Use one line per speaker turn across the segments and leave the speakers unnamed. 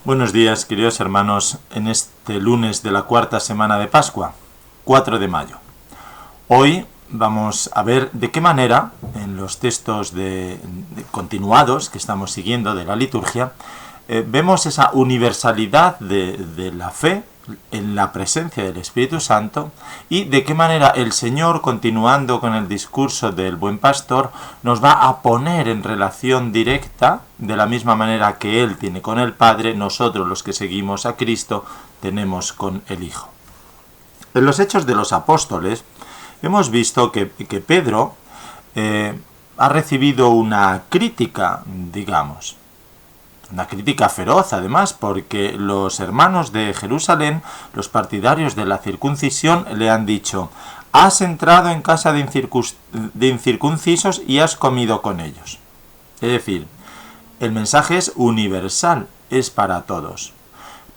Buenos días, queridos hermanos, en este lunes de la cuarta semana de Pascua, 4 de mayo. Hoy vamos a ver de qué manera, en los textos continuados que estamos siguiendo de la liturgia, vemos esa universalidad de la fe en la presencia del Espíritu Santo y de qué manera el Señor, continuando con el discurso del buen pastor, nos va a poner en relación directa, de la misma manera que Él tiene con el Padre, nosotros los que seguimos a Cristo tenemos con el Hijo. En los Hechos de los Apóstoles hemos visto que Pedro ha recibido una crítica, digamos, una crítica feroz, además, porque los hermanos de Jerusalén, los partidarios de la circuncisión, le han dicho: has entrado en casa de incircuncisos y has comido con ellos. Es decir, el mensaje es universal, es para todos.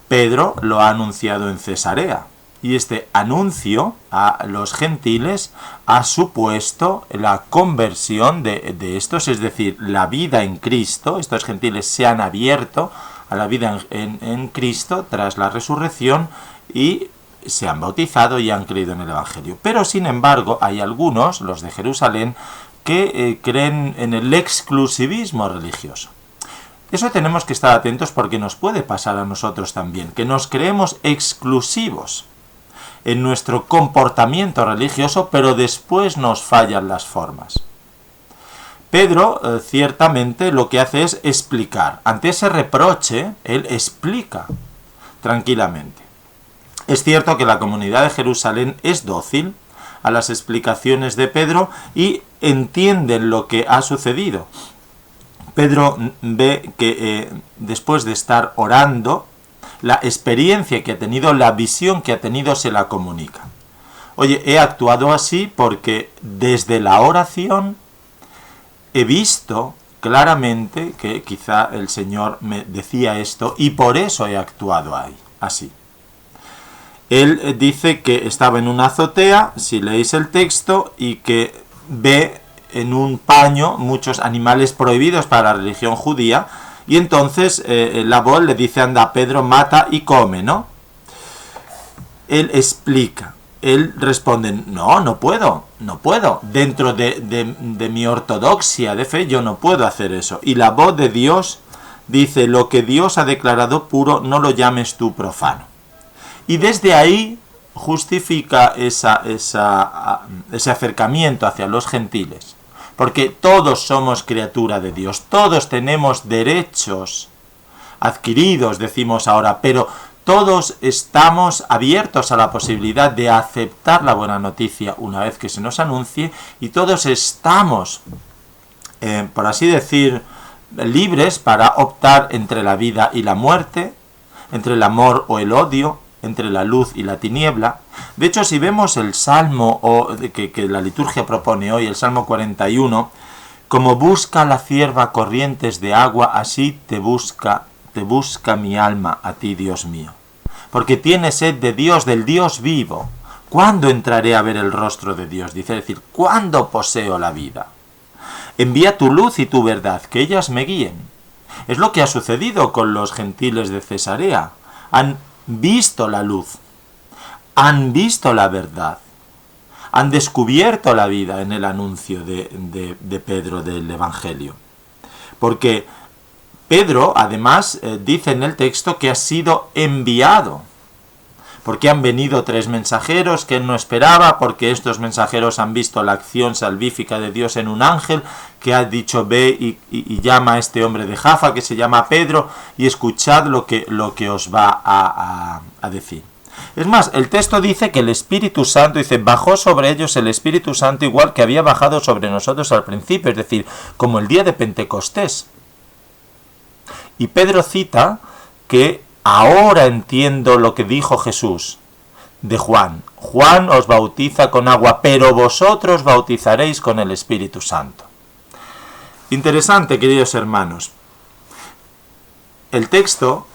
Pedro lo ha anunciado en Cesarea, y este anuncio a los gentiles ha supuesto la conversión de estos, es decir, la vida en Cristo. Estos gentiles se han abierto a la vida en Cristo tras la resurrección y se han bautizado y han creído en el Evangelio. Pero, sin embargo, hay algunos, los de Jerusalén, que creen en el exclusivismo religioso. Eso tenemos que estar atentos porque nos puede pasar a nosotros también, que nos creemos exclusivos en nuestro comportamiento religioso, pero después nos fallan las formas. Pedro, ciertamente, lo que hace es explicar. Ante ese reproche, él explica tranquilamente. Es cierto que la comunidad de Jerusalén es dócil a las explicaciones de Pedro y entienden lo que ha sucedido. Pedro ve que después de estar orando, la experiencia que ha tenido, la visión que ha tenido, se la comunica. Oye, he actuado así porque desde la oración he visto claramente que quizá el Señor me decía esto y por eso he actuado así. Él dice que estaba en una azotea, si leéis el texto, y que ve en un paño muchos animales prohibidos para la religión judía. Y entonces la voz le dice: anda, Pedro, mata y come, ¿no? Él explica, él responde: no puedo. Dentro de mi ortodoxia de fe yo no puedo hacer eso. Y la voz de Dios dice: lo que Dios ha declarado puro, no lo llames tú profano. Y desde ahí justifica ese acercamiento hacia los gentiles. Porque todos somos criatura de Dios, todos tenemos derechos adquiridos, decimos ahora, pero todos estamos abiertos a la posibilidad de aceptar la buena noticia una vez que se nos anuncie, y todos estamos, por así decir, libres para optar entre la vida y la muerte, entre el amor o el odio, entre la luz y la tiniebla. De hecho, si vemos el Salmo que la liturgia propone hoy, el Salmo 41, como busca la cierva corrientes de agua, así te busca mi alma a ti, Dios mío. Porque tiene sed de Dios, del Dios vivo. ¿Cuándo entraré a ver el rostro de Dios? Dice, es decir, ¿cuándo poseo la vida? Envía tu luz y tu verdad, que ellas me guíen. Es lo que ha sucedido con los gentiles de Cesarea. Han visto la luz, han visto la verdad, han descubierto la vida en el anuncio de Pedro del Evangelio. Porque Pedro, además, dice en el texto que ha sido enviado, porque han venido 3 mensajeros que él no esperaba, porque estos mensajeros han visto la acción salvífica de Dios en un ángel que ha dicho: ve y llama a este hombre de Jafa que se llama Pedro y escuchad lo que os va a decir. Es más, el texto dice que el Espíritu Santo, dice, bajó sobre ellos el Espíritu Santo igual que había bajado sobre nosotros al principio, es decir, como el día de Pentecostés. Y Pedro cita que ahora entiendo lo que dijo Jesús de Juan. Juan os bautiza con agua, pero vosotros bautizaréis con el Espíritu Santo. Interesante, queridos hermanos. El texto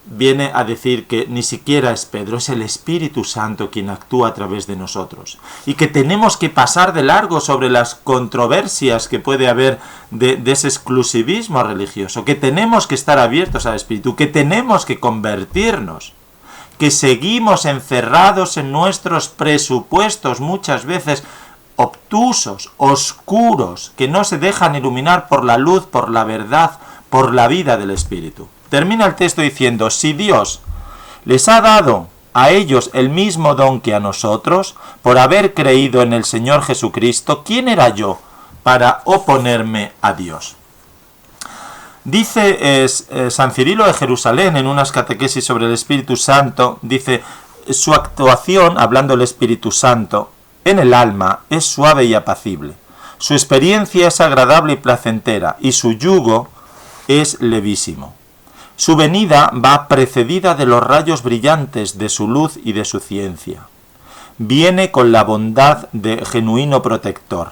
viene a decir que ni siquiera es Pedro, es el Espíritu Santo quien actúa a través de nosotros. Y que tenemos que pasar de largo sobre las controversias que puede haber de ese exclusivismo religioso, que tenemos que estar abiertos al Espíritu, que tenemos que convertirnos, que seguimos encerrados en nuestros presupuestos muchas veces obtusos, oscuros, que no se dejan iluminar por la luz, por la verdad, por la vida del Espíritu. Termina el texto diciendo, si Dios les ha dado a ellos el mismo don que a nosotros, por haber creído en el Señor Jesucristo, ¿quién era yo para oponerme a Dios? Dice San Cirilo de Jerusalén en unas catequesis sobre el Espíritu Santo, dice, su actuación, hablando del Espíritu Santo, en el alma es suave y apacible, su experiencia es agradable y placentera, y su yugo es levísimo. Su venida va precedida de los rayos brillantes de su luz y de su ciencia. Viene con la bondad de genuino protector,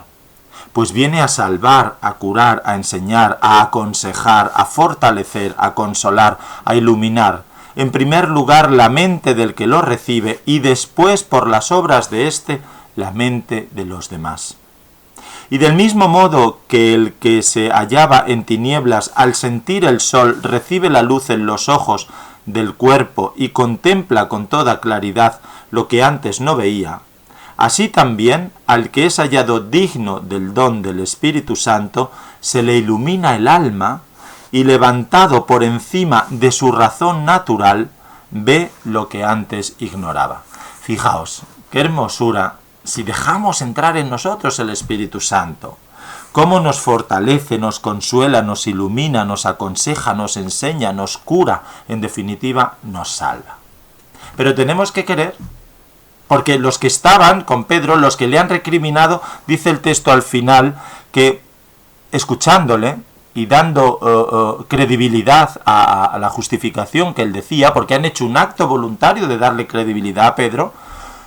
pues viene a salvar, a curar, a enseñar, a aconsejar, a fortalecer, a consolar, a iluminar, en primer lugar la mente del que lo recibe y después por las obras de éste la mente de los demás. Y del mismo modo que el que se hallaba en tinieblas al sentir el sol recibe la luz en los ojos del cuerpo y contempla con toda claridad lo que antes no veía, así también al que es hallado digno del don del Espíritu Santo se le ilumina el alma y levantado por encima de su razón natural ve lo que antes ignoraba. Fijaos, qué hermosura. Si dejamos entrar en nosotros el Espíritu Santo, cómo nos fortalece, nos consuela, nos ilumina, nos aconseja, nos enseña, nos cura, en definitiva, nos salva. Pero tenemos que querer, porque los que estaban con Pedro, los que le han recriminado, dice el texto al final, que escuchándole y dando credibilidad a la justificación que él decía, porque han hecho un acto voluntario de darle credibilidad a Pedro,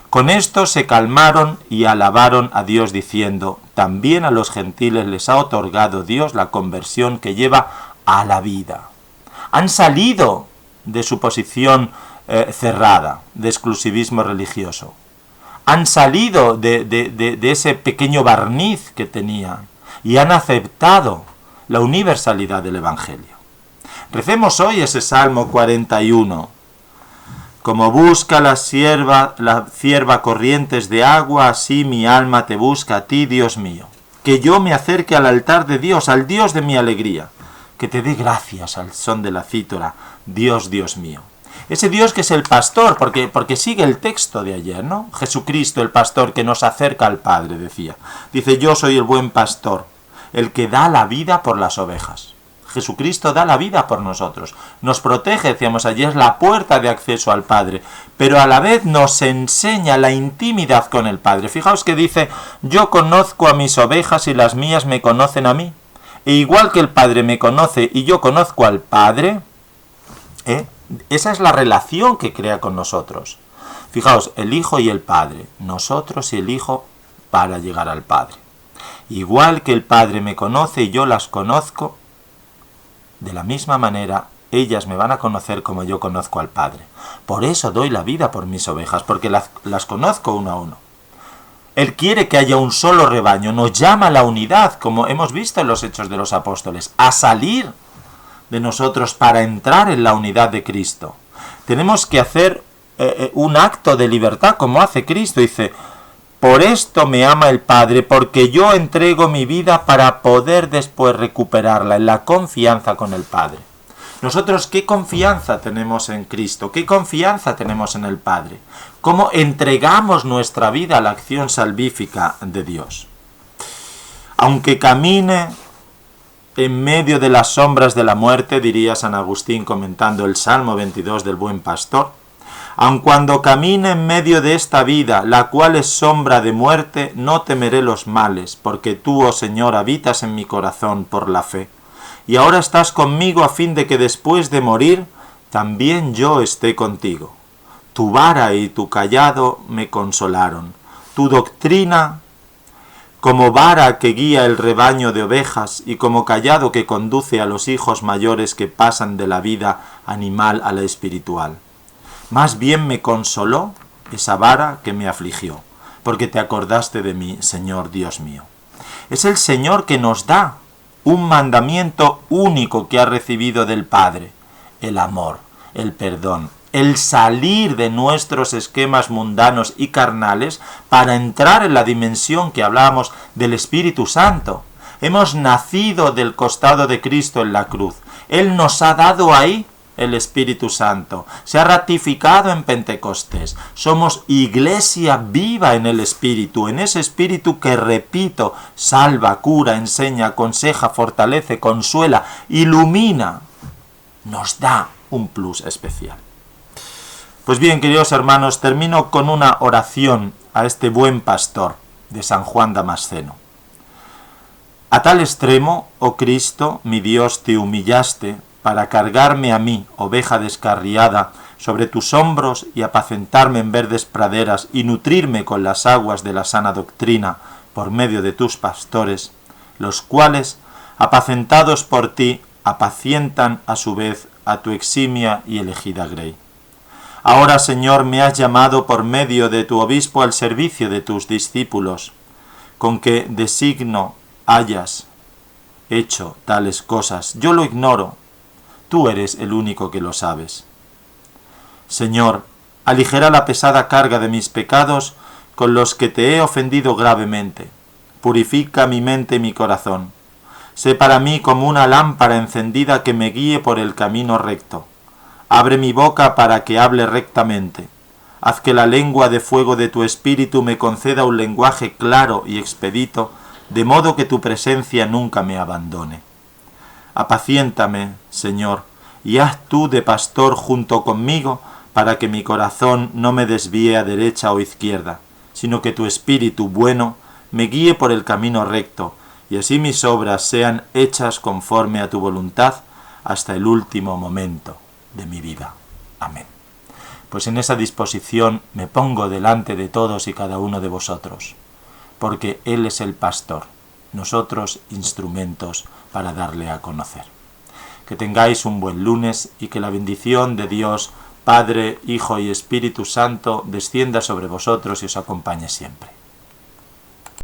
con esto se calmaron y alabaron a Dios diciendo, también a los gentiles les ha otorgado Dios la conversión que lleva a la vida. Han salido de su posición cerrada, de exclusivismo religioso. Han salido de ese pequeño barniz que tenían y han aceptado la universalidad del Evangelio. Recemos hoy ese Salmo 41. Como busca la cierva corrientes de agua, así mi alma te busca a ti, Dios mío. Que yo me acerque al altar de Dios, al Dios de mi alegría. Que te dé gracias al son de la cítara, Dios, Dios mío. Ese Dios que es el pastor, porque sigue el texto de ayer, ¿no? Jesucristo, el pastor que nos acerca al Padre, decía. Dice, yo soy el buen pastor, el que da la vida por las ovejas. Jesucristo da la vida por nosotros, nos protege, decíamos ayer, es la puerta de acceso al Padre, pero a la vez nos enseña la intimidad con el Padre. Fijaos que dice, yo conozco a mis ovejas y las mías me conocen a mí, e igual que el Padre me conoce y yo conozco al Padre, esa es la relación que crea con nosotros. Fijaos, el Hijo y el Padre, nosotros y el Hijo para llegar al Padre. Igual que el Padre me conoce y yo las conozco, de la misma manera, ellas me van a conocer como yo conozco al Padre. Por eso doy la vida por mis ovejas, porque las conozco uno a uno. Él quiere que haya un solo rebaño, nos llama a la unidad, como hemos visto en los Hechos de los Apóstoles, a salir de nosotros para entrar en la unidad de Cristo. Tenemos que hacer un acto de libertad como hace Cristo. Dice, por esto me ama el Padre, porque yo entrego mi vida para poder después recuperarla en la confianza con el Padre. Nosotros, ¿qué confianza tenemos en Cristo? ¿Qué confianza tenemos en el Padre? ¿Cómo entregamos nuestra vida a la acción salvífica de Dios? Aunque camine en medio de las sombras de la muerte, diría San Agustín comentando el Salmo 22 del Buen Pastor, aun cuando camine en medio de esta vida, la cual es sombra de muerte, no temeré los males, porque tú, oh Señor, habitas en mi corazón por la fe. Y ahora estás conmigo a fin de que después de morir, también yo esté contigo. Tu vara y tu cayado me consolaron. Tu doctrina, como vara que guía el rebaño de ovejas y como cayado que conduce a los hijos mayores que pasan de la vida animal a la espiritual. Más bien me consoló esa vara que me afligió, porque te acordaste de mí, Señor Dios mío. Es el Señor que nos da un mandamiento único que ha recibido del Padre: el amor, el perdón, el salir de nuestros esquemas mundanos y carnales para entrar en la dimensión que hablábamos del Espíritu Santo. Hemos nacido del costado de Cristo en la cruz. Él nos ha dado ahí el Espíritu Santo. Se ha ratificado en Pentecostés. Somos iglesia viva en el Espíritu, en ese Espíritu que, repito, salva, cura, enseña, aconseja, fortalece, consuela, ilumina. Nos da un plus especial. Pues bien, queridos hermanos, termino con una oración a este buen pastor de San Juan Damasceno. A tal extremo, oh Cristo, mi Dios, te humillaste para cargarme a mí, oveja descarriada, sobre tus hombros y apacentarme en verdes praderas y nutrirme con las aguas de la sana doctrina por medio de tus pastores, los cuales, apacentados por ti, apacientan a su vez a tu eximia y elegida grey. Ahora, Señor, me has llamado por medio de tu obispo al servicio de tus discípulos, con que designo hayas hecho tales cosas. Yo lo ignoro, tú eres el único que lo sabes. Señor, aligera la pesada carga de mis pecados con los que te he ofendido gravemente. Purifica mi mente y mi corazón. Sé para mí como una lámpara encendida que me guíe por el camino recto. Abre mi boca para que hable rectamente. Haz que la lengua de fuego de tu espíritu me conceda un lenguaje claro y expedito, de modo que tu presencia nunca me abandone. Apaciéntame, Señor, y haz tú de pastor junto conmigo, para que mi corazón no me desvíe a derecha o izquierda, sino que tu espíritu bueno me guíe por el camino recto, y así mis obras sean hechas conforme a tu voluntad hasta el último momento de mi vida. Amén. Pues en esa disposición me pongo delante de todos y cada uno de vosotros, porque Él es el pastor, nosotros instrumentos para darle a conocer. Que tengáis un buen lunes y que la bendición de Dios, Padre, Hijo y Espíritu Santo descienda sobre vosotros y os acompañe siempre.